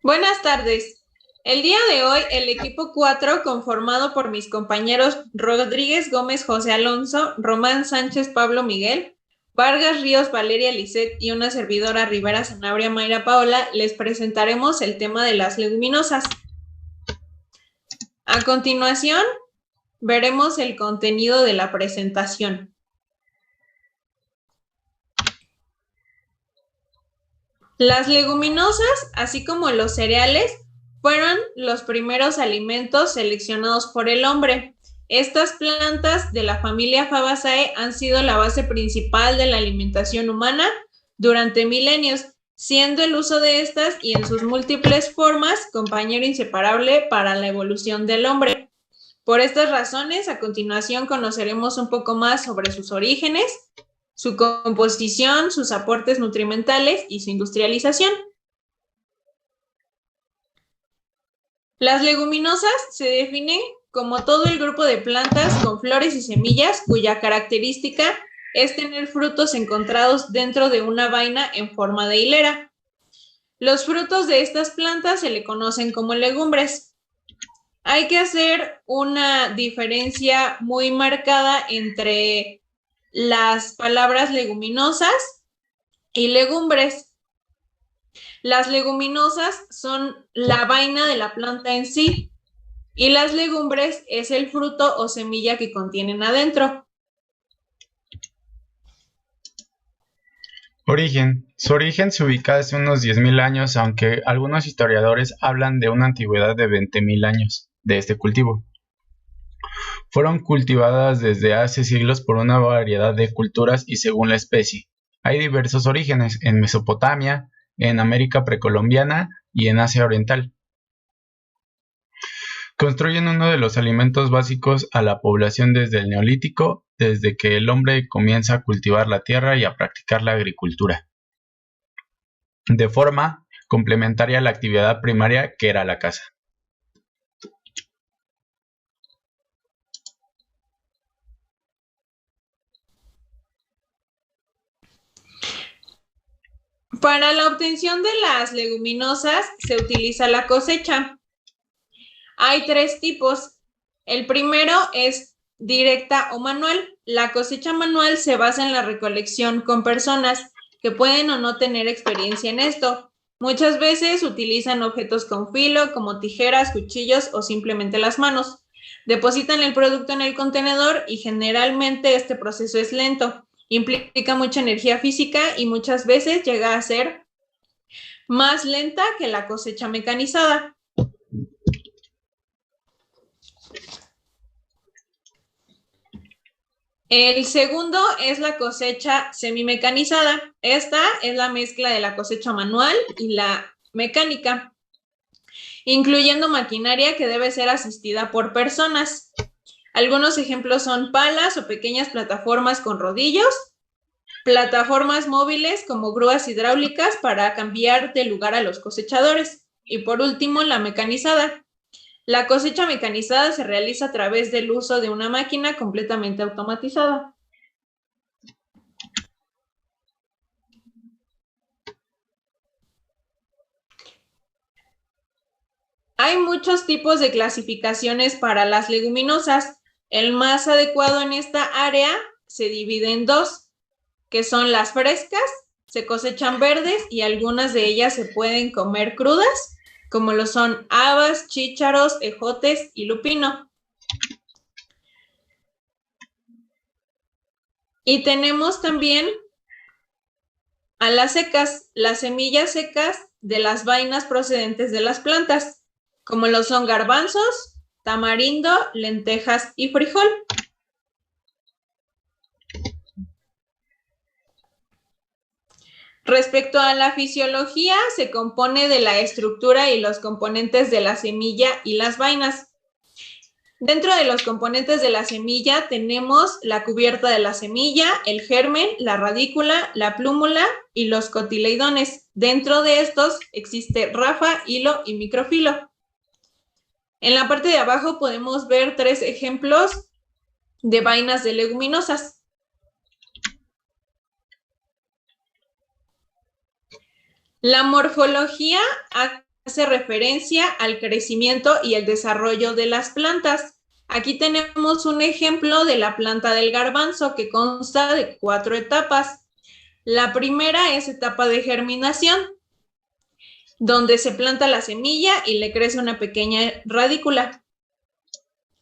Buenas tardes. El día de hoy, el equipo 4, conformado por mis compañeros Rodríguez Gómez José Alonso, Román Sánchez Pablo Miguel, Vargas Ríos Valeria Lisset y una servidora Rivera Sanabria Mayra Paola, les presentaremos el tema de las leguminosas. A continuación, veremos el contenido de la presentación. Las leguminosas, así como los cereales, fueron los primeros alimentos seleccionados por el hombre. Estas plantas de la familia Fabaceae han sido la base principal de la alimentación humana durante milenios, siendo el uso de estas y en sus múltiples formas compañero inseparable para la evolución del hombre. Por estas razones, a continuación conoceremos un poco más sobre sus orígenes, su composición, sus aportes nutrimentales y su industrialización. Las leguminosas se definen como todo el grupo de plantas con flores y semillas cuya característica es tener frutos encontrados dentro de una vaina en forma de hilera. Los frutos de estas plantas se le conocen como legumbres. Hay que hacer una diferencia muy marcada entre las palabras leguminosas y legumbres. Las leguminosas son la vaina de la planta en sí y las legumbres es el fruto o semilla que contienen adentro. Origen. Su origen se ubica hace unos 10.000 años, aunque algunos historiadores hablan de una antigüedad de 20.000 años de este cultivo. Fueron cultivadas desde hace siglos por una variedad de culturas y según la especie. Hay diversos orígenes en Mesopotamia, en América precolombiana y en Asia Oriental. Construyen uno de los alimentos básicos a la población desde el Neolítico, desde que el hombre comienza a cultivar la tierra y a practicar la agricultura, de forma complementaria a la actividad primaria que era la caza. Para la obtención de las leguminosas se utiliza la cosecha. Hay tres tipos. El primero es directa o manual. La cosecha manual se basa en la recolección con personas que pueden o no tener experiencia en esto. Muchas veces utilizan objetos con filo como tijeras, cuchillos o simplemente las manos. Depositan el producto en el contenedor y generalmente este proceso es lento. Implica mucha energía física y muchas veces llega a ser más lenta que la cosecha mecanizada. El segundo es la cosecha semimecanizada. Esta es la mezcla de la cosecha manual y la mecánica, incluyendo maquinaria que debe ser asistida por personas. Algunos ejemplos son palas o pequeñas plataformas con rodillos, plataformas móviles como grúas hidráulicas para cambiar de lugar a los cosechadores. Y por último, la mecanizada. La cosecha mecanizada se realiza a través del uso de una máquina completamente automatizada. Hay muchos tipos de clasificaciones para las leguminosas. El más adecuado en esta área se divide en dos, que son las frescas, se cosechan verdes y algunas de ellas se pueden comer crudas, como lo son habas, chícharos, ejotes y lupino. Y tenemos también a las secas, las semillas secas de las vainas procedentes de las plantas, como lo son garbanzos, tamarindo, lentejas y frijol. Respecto a la fisiología, se compone de la estructura y los componentes de la semilla y las vainas. Dentro de los componentes de la semilla tenemos la cubierta de la semilla, el germen, la radícula, la plúmula y los cotiledones. Dentro de estos existe rafa, hilo y microfilo. En la parte de abajo podemos ver tres ejemplos de vainas de leguminosas. La morfología hace referencia al crecimiento y el desarrollo de las plantas. Aquí tenemos un ejemplo de la planta del garbanzo que consta de 4 etapas. La primera es etapa de germinación, donde se planta la semilla y le crece una pequeña radícula.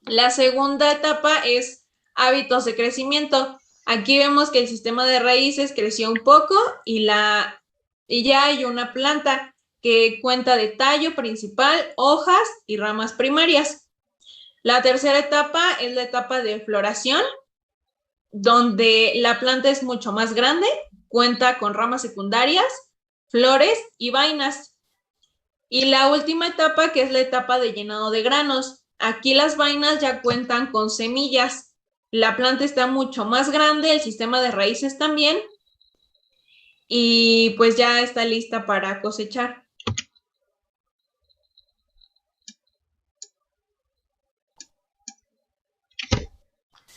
La segunda etapa es hábitos de crecimiento. Aquí vemos que el sistema de raíces creció un poco y ya hay una planta que cuenta de tallo principal, hojas y ramas primarias. La tercera etapa es la etapa de floración, donde la planta es mucho más grande, cuenta con ramas secundarias, flores y vainas. Y la última etapa, que es la etapa de llenado de granos. Aquí las vainas ya cuentan con semillas. La planta está mucho más grande, el sistema de raíces también, y pues ya está lista para cosechar.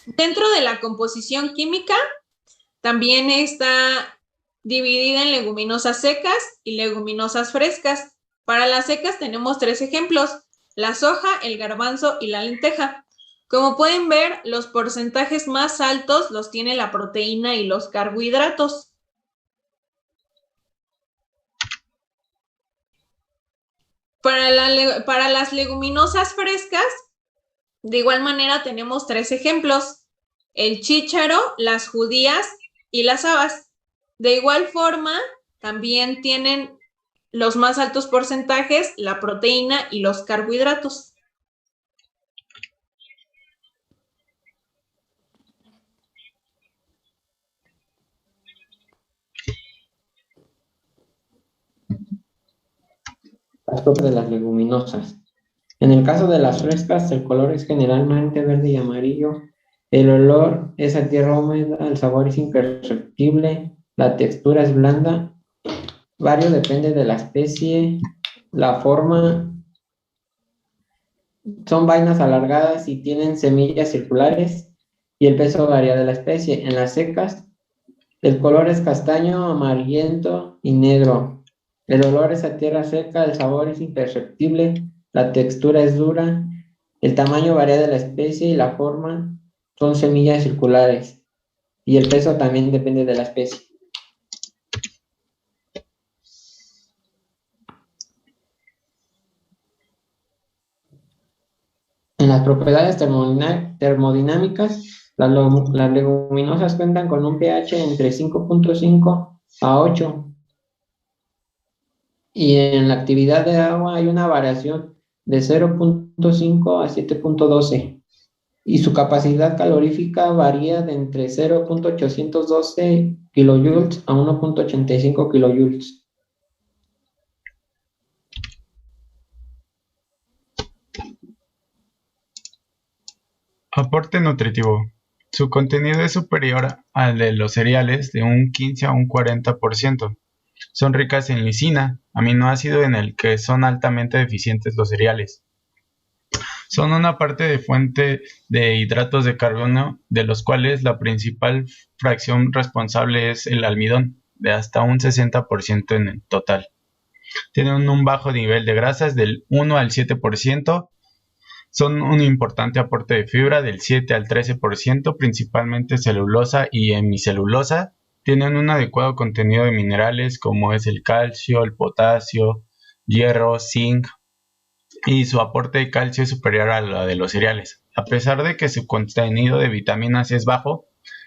Dentro de la composición química, también está dividida en leguminosas secas y leguminosas frescas. Para las secas tenemos 3 ejemplos: la soja, el garbanzo y la lenteja. Como pueden ver, los porcentajes más altos los tiene la proteína y los carbohidratos. Para las leguminosas frescas, de igual manera tenemos 3 ejemplos: el chícharo, las judías y las habas. De igual forma, también tienen los más altos porcentajes la proteína y los carbohidratos. De las leguminosas. En el caso de las frescas, el color es generalmente verde y amarillo. El olor es a tierra húmeda, el sabor es imperceptible, la textura es blanda. Vario depende de la especie, la forma. Son vainas alargadas y tienen semillas circulares y el peso varía de la especie. En las secas, el color es castaño, amarillento y negro. El olor es a tierra seca, el sabor es imperceptible, la textura es dura, el tamaño varía de la especie y la forma. Son semillas circulares y el peso también depende de la especie. En las propiedades termodinámicas, las leguminosas cuentan con un pH entre 5.5 a 8. Y en la actividad de agua hay una variación de 0.5 a 7.12. Y su capacidad calorífica varía de entre 0.812 kilojoules a 1.85 kilojoules. Aporte nutritivo. Su contenido es superior al de los cereales de un 15 a un 40%. Son ricas en lisina, aminoácido en el que son altamente deficientes los cereales. Son una parte de fuente de hidratos de carbono, de los cuales la principal fracción responsable es el almidón, de hasta un 60% en el total. Tienen un bajo nivel de grasas del 1 al 7%. Son un importante aporte de fibra del 7 al 13%, principalmente celulosa y hemicelulosa. Tienen un adecuado contenido de minerales como es el calcio, el potasio, hierro, zinc, y su aporte de calcio es superior a la de los cereales. A pesar de que su contenido de vitaminas es bajo,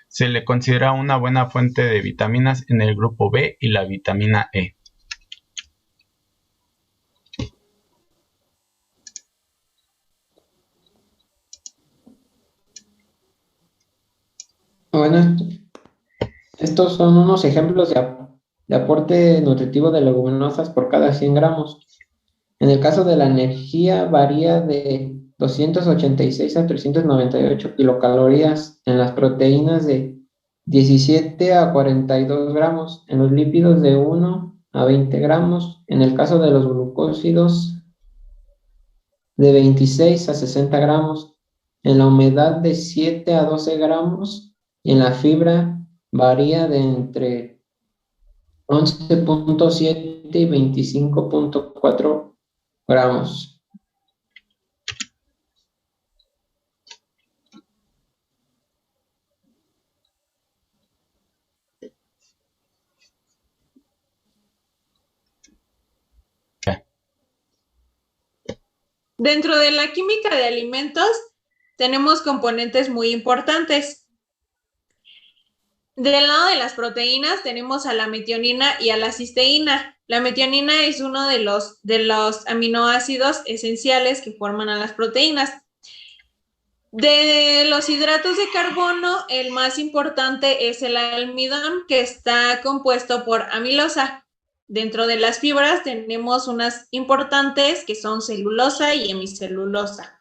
se le considera una buena fuente de vitaminas en el grupo B y la vitamina E. Bueno, estos son unos ejemplos de aporte nutritivo de leguminosas por cada 100 gramos. En el caso de la energía, varía de 286 a 398 kilocalorías. En las proteínas, de 17 a 42 gramos. En los lípidos, de 1 a 20 gramos. En el caso de los glucósidos, de 26 a 60 gramos. En la humedad, de 7 a 12 gramos. Y en la fibra, varía de entre 11.7 y 25.4 gramos. Dentro de la química de alimentos tenemos componentes muy importantes. Del lado de las proteínas tenemos a la metionina y a la cisteína. La metionina es uno de los aminoácidos esenciales que forman a las proteínas. De los hidratos de carbono, el más importante es el almidón, que está compuesto por amilosa. Dentro de las fibras tenemos unas importantes que son celulosa y hemicelulosa.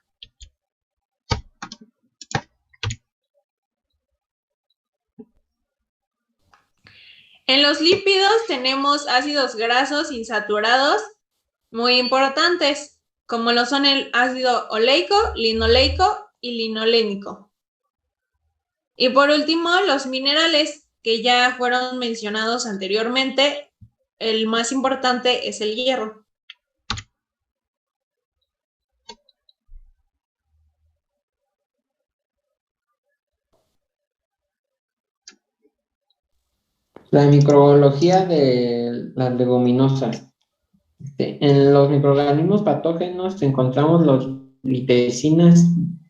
En los lípidos tenemos ácidos grasos insaturados muy importantes, como lo son el ácido oleico, linoleico y linolénico. Y por último, los minerales que ya fueron mencionados anteriormente, el más importante es el hierro. La microbiología de las leguminosas. En los microorganismos patógenos encontramos los litecinas,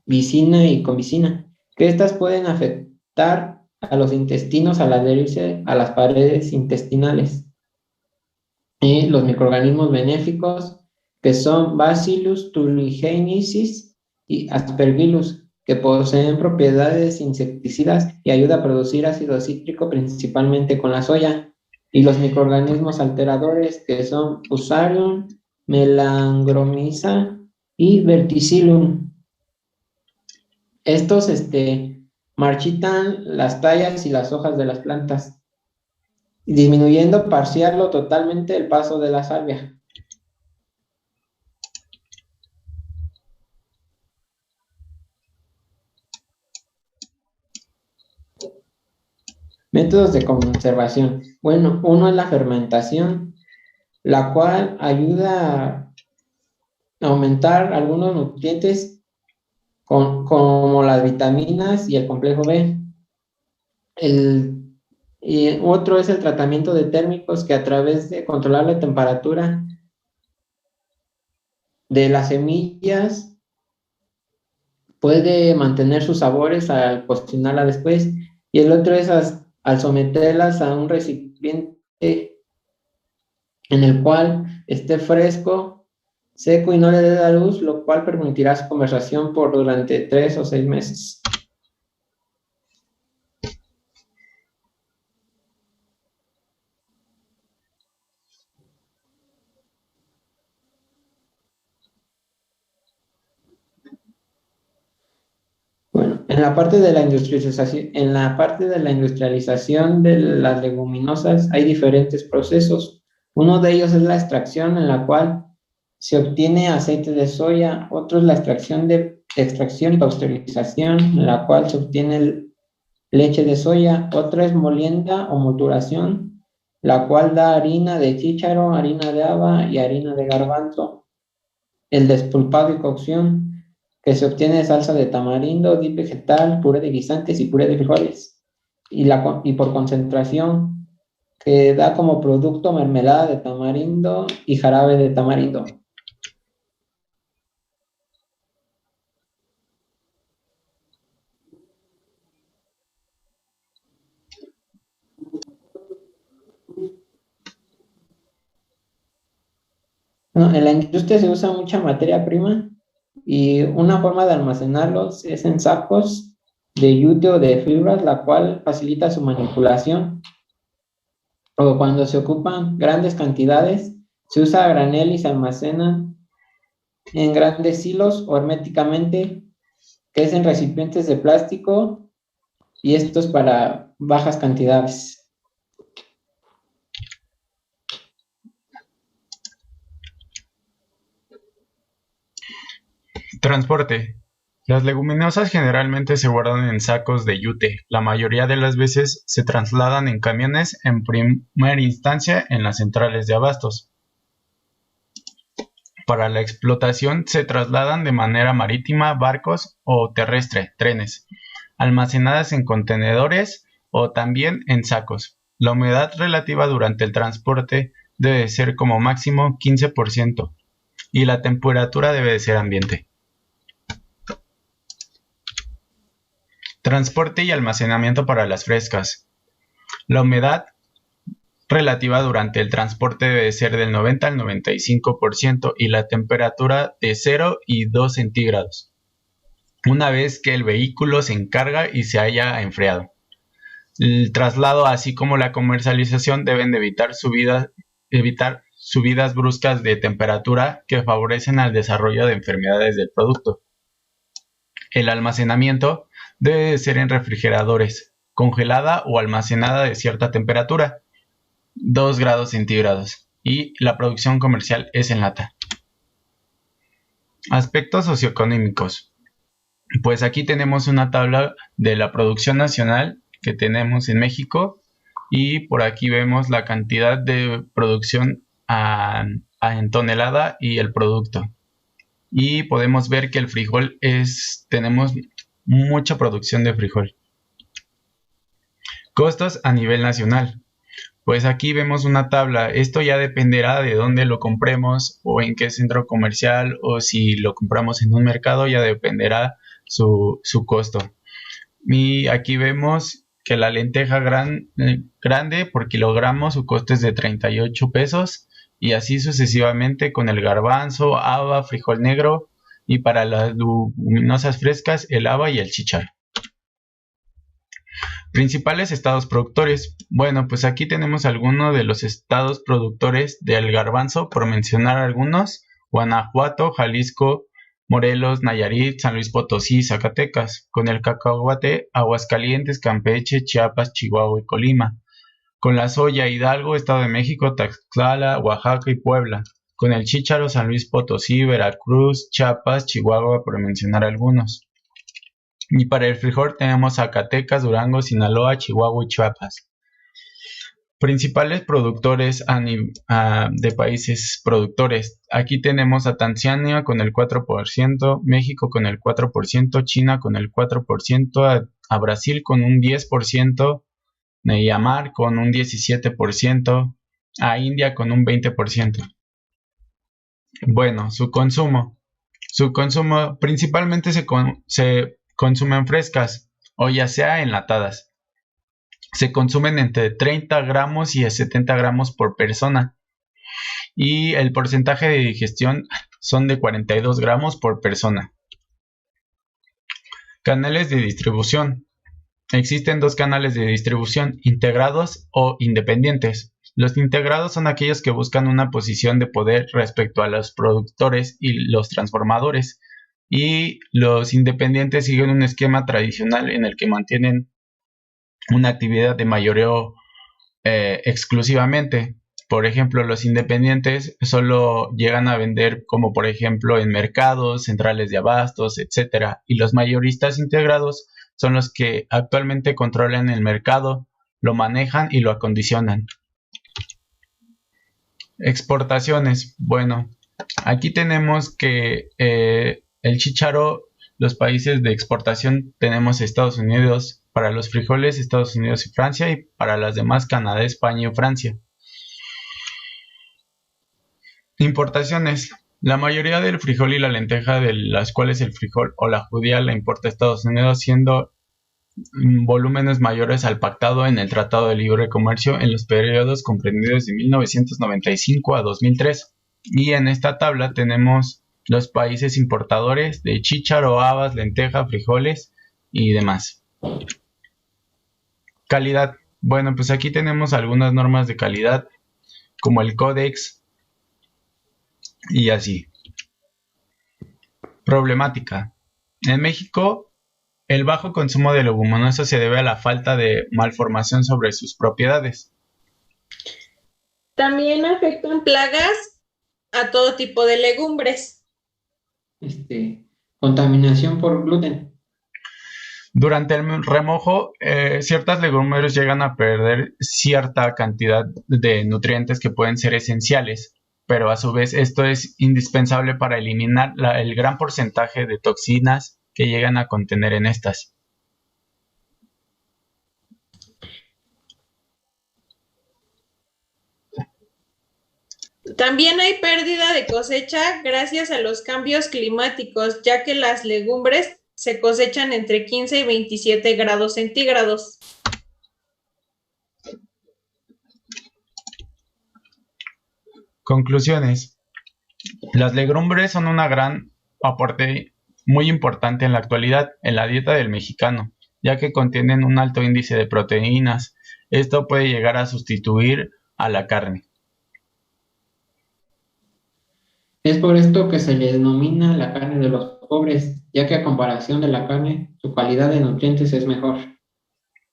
vicina y comicina, que estas pueden afectar a los intestinos al adherirse a las paredes intestinales. Y los microorganismos benéficos, que son Bacillus thuringiensis y Aspergillus, que poseen propiedades insecticidas y ayuda a producir ácido cítrico principalmente con la soya. Y los microorganismos alteradores, que son Fusarium, Melangromyza y Verticillium. Estos marchitan las tallas y las hojas de las plantas, disminuyendo parcial o totalmente el paso de la salvia. Métodos de conservación. Bueno, uno es la fermentación, la cual ayuda a aumentar algunos nutrientes como las vitaminas y el complejo B. Y otro es el tratamiento de térmicos, que a través de controlar la temperatura de las semillas puede mantener sus sabores al cocinarla después. Y el otro es al someterlas a un recipiente en el cual esté fresco, seco y no le dé la luz, lo cual permitirá su conservación por durante 3 o 6 meses. Bueno, en la parte de la industrialización de las leguminosas hay diferentes procesos. Uno de ellos es la extracción, en la cual se obtiene aceite de soya. Otro es la extracción y pasteurización, en la cual se obtiene leche de soya. Otra es molienda o moturación, la cual da harina de chícharo, harina de haba y harina de garbanzo. El despulpado y cocción, que se obtiene de salsa de tamarindo, dip vegetal, puré de guisantes y puré de frijoles. Y por concentración, que da como producto mermelada de tamarindo y jarabe de tamarindo. No, en la industria se usa mucha materia prima, y una forma de almacenarlos es en sacos de yute o de fibras, la cual facilita su manipulación. O cuando se ocupan grandes cantidades, se usa a granel y se almacenan en grandes silos o herméticamente, que es en recipientes de plástico, y esto es para bajas cantidades. Transporte. Las leguminosas generalmente se guardan en sacos de yute. La mayoría de las veces se trasladan en camiones, en primera instancia en las centrales de abastos. para la explotación se trasladan de manera marítima, barcos o terrestre, trenes, almacenadas en contenedores o también en sacos. La humedad relativa durante el transporte debe de ser como máximo 15% y la temperatura debe de ser ambiente. Transporte y almacenamiento para las frescas. La humedad relativa durante el transporte debe ser del 90 al 95% y la temperatura de 0 y 2 centígrados, una vez que el vehículo se encarga y se haya enfriado. El traslado, así como la comercialización, deben de evitar subidas bruscas de temperatura que favorecen al desarrollo de enfermedades del producto. El almacenamiento debe de ser en refrigeradores, congelada o almacenada de cierta temperatura, 2 grados centígrados, y la producción comercial es en lata. Aspectos socioeconómicos. Pues aquí tenemos una tabla de la producción nacional que tenemos en México y por aquí vemos la cantidad de producción en tonelada y el producto. Y podemos ver que el frijol tenemos mucha producción de frijol. Costos a nivel nacional. Pues aquí vemos una tabla. Esto ya dependerá de dónde lo compremos o en qué centro comercial o si lo compramos en un mercado, ya dependerá su costo. Y aquí vemos que la lenteja grande por kilogramo su costo es de 38 pesos y así sucesivamente con el garbanzo, haba, frijol negro y para las leguminosas frescas el haba y el chícharo. Principales estados productores. Bueno, pues aquí tenemos algunos de los estados productores del garbanzo, por mencionar algunos: Guanajuato, Jalisco, Morelos, Nayarit, San Luis Potosí, Zacatecas. Con el cacahuate, Aguascalientes, Campeche, Chiapas, Chihuahua y Colima. Con la soya, Hidalgo, Estado de México, Tlaxcala, Oaxaca y Puebla. Con el chícharo, San Luis Potosí, Veracruz, Chiapas, Chihuahua, por mencionar algunos. Y para el frijol tenemos Zacatecas, Durango, Sinaloa, Chihuahua y Chiapas. Principales productores de países productores. Aquí tenemos a Tanzania con el 4%, México con el 4%, China con el 4%, a Brasil con un 10%, Myanmar con un 17%, a India con un 20%. Bueno, su consumo. Su consumo principalmente se consumen frescas o ya sea enlatadas. Se consumen entre 30 gramos y 70 gramos por persona y el porcentaje de digestión son de 42 gramos por persona. Canales de distribución. Existen dos canales de distribución, integrados o independientes. Los integrados son aquellos que buscan una posición de poder respecto a los productores y los transformadores. Y los independientes siguen un esquema tradicional en el que mantienen una actividad de mayoreo exclusivamente. Por ejemplo, los independientes solo llegan a vender como por ejemplo en mercados, centrales de abastos, etc. Y los mayoristas integrados son los que actualmente controlan el mercado, lo manejan y lo acondicionan. Exportaciones. Bueno, aquí tenemos que el chícharo, los países de exportación tenemos Estados Unidos, para los frijoles Estados Unidos y Francia, y para las demás Canadá, España y Francia. Importaciones. La mayoría del frijol y la lenteja, de las cuales el frijol o la judía la importa Estados Unidos, siendo volúmenes mayores al pactado en el Tratado de Libre Comercio en los periodos comprendidos de 1995 a 2003. Y en esta tabla tenemos los países importadores de chícharo, habas, lenteja, frijoles y demás. Calidad. Bueno, pues aquí tenemos algunas normas de calidad como el Codex y así. Problemática. En México, el bajo consumo de leguminosas se debe a la falta de malformación sobre sus propiedades. También afectan plagas a todo tipo de legumbres. Contaminación por gluten. Durante el remojo, ciertas legumbres llegan a perder cierta cantidad de nutrientes que pueden ser esenciales pero a su vez esto es indispensable para eliminar el gran porcentaje de toxinas que llegan a contener en estas. También hay pérdida de cosecha gracias a los cambios climáticos, ya que las legumbres se cosechan entre 15 y 27 grados centígrados. Conclusiones. Las legumbres son un gran aporte muy importante en la actualidad en la dieta del mexicano, ya que contienen un alto índice de proteínas. Esto puede llegar a sustituir a la carne. Es por esto que se le denomina la carne de los pobres, ya que a comparación de la carne, su calidad de nutrientes es mejor.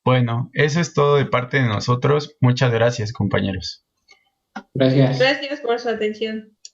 Bueno, eso es todo de parte de nosotros. Muchas gracias, compañeros. Gracias. Gracias por su atención.